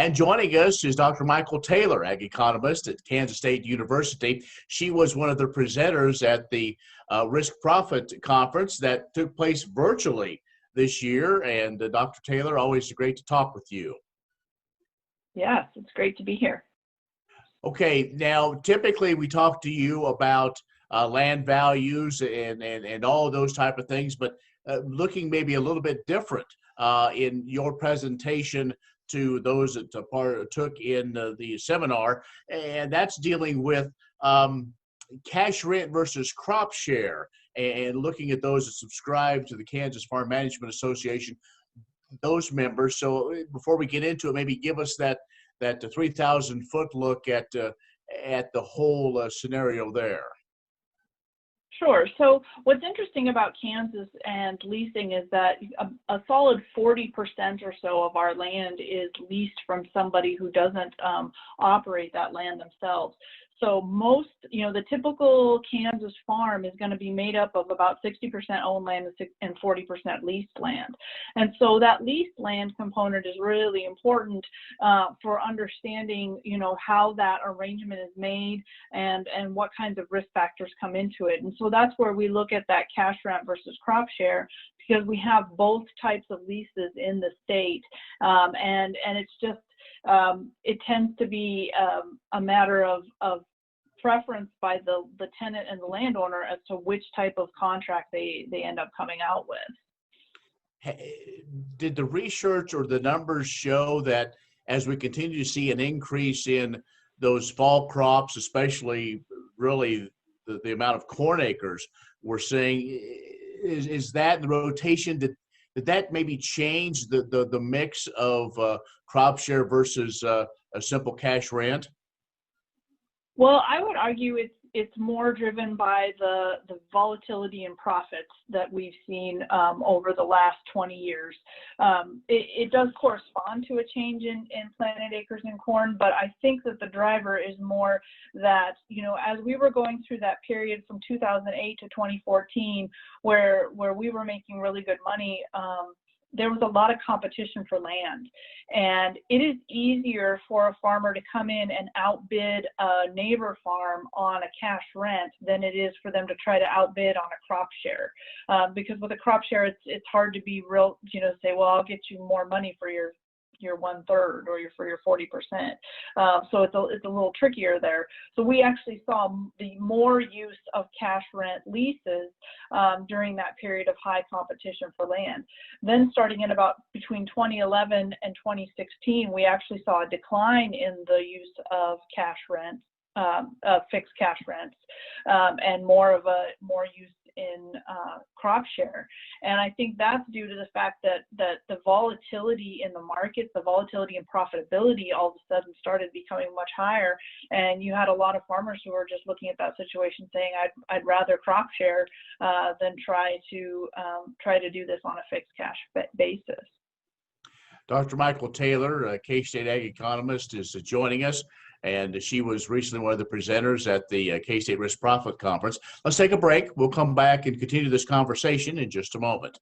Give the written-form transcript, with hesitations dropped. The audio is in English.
And joining us is Dr. Mykel Taylor, ag economist at Kansas State University. She was one of the presenters at the Risk Profit Conference that took place virtually this year. And Dr. Taylor, always great to talk with you. Yes, it's great to be here. Okay, now typically we talk to you about land values and all of those type of things, but looking maybe a little bit different in your presentation to those that took in the seminar, and that's dealing with cash rent versus crop share, and looking at those that subscribe to the Kansas Farm Management Association, those members. So before we get into it, maybe give us that 3,000-foot look at the whole scenario there. Sure. So what's interesting about Kansas and leasing is that a solid 40% or so of our land is leased from somebody who doesn't operate that land themselves. So most, the typical Kansas farm is going to be made up of about 60% owned land and 40% leased land. And so that leased land component is really important for understanding, how that arrangement is made and what kinds of risk factors come into it. And so that's where we look at that cash rent versus crop share, because we have both types of leases in the state. And it's just, it tends to be a matter of preference by the tenant and the landowner as to which type of contract they end up coming out with. Did the research or the numbers show that as we continue to see an increase in those fall crops, especially really the amount of corn acres we're seeing, is that the rotation, did that maybe change the mix of crop share versus a simple cash rent? Well, I would argue it's more driven by the volatility in profits that we've seen over the last 20 years. It does correspond to a change in planted acres in corn, but I think that the driver is more that, as we were going through that period from 2008 to 2014, where we were making really good money, there was a lot of competition for land, and it is easier for a farmer to come in and outbid a neighbor farm on a cash rent than it is for them to try to outbid on a crop share. Because with a crop share, it's hard to be real, say, well, I'll get you more money for your 1/3 or for your 40%. So it's a little trickier there. So we actually saw the more use of cash rent leases during that period of high competition for land. Then starting in about between 2011 and 2016, we actually saw a decline in the use of cash rents, fixed cash rents, and more use in crop share. And I think that's due to the fact that the volatility in the markets, the volatility in profitability all of a sudden started becoming much higher, and you had a lot of farmers who were just looking at that situation saying, I'd rather crop share than try to do this on a fixed cash basis. Dr. Mykel Taylor, K-State ag economist, is joining us, and she was recently one of the presenters at the K-State Risk Profit Conference. Let's take a break. We'll come back and continue this conversation in just a moment.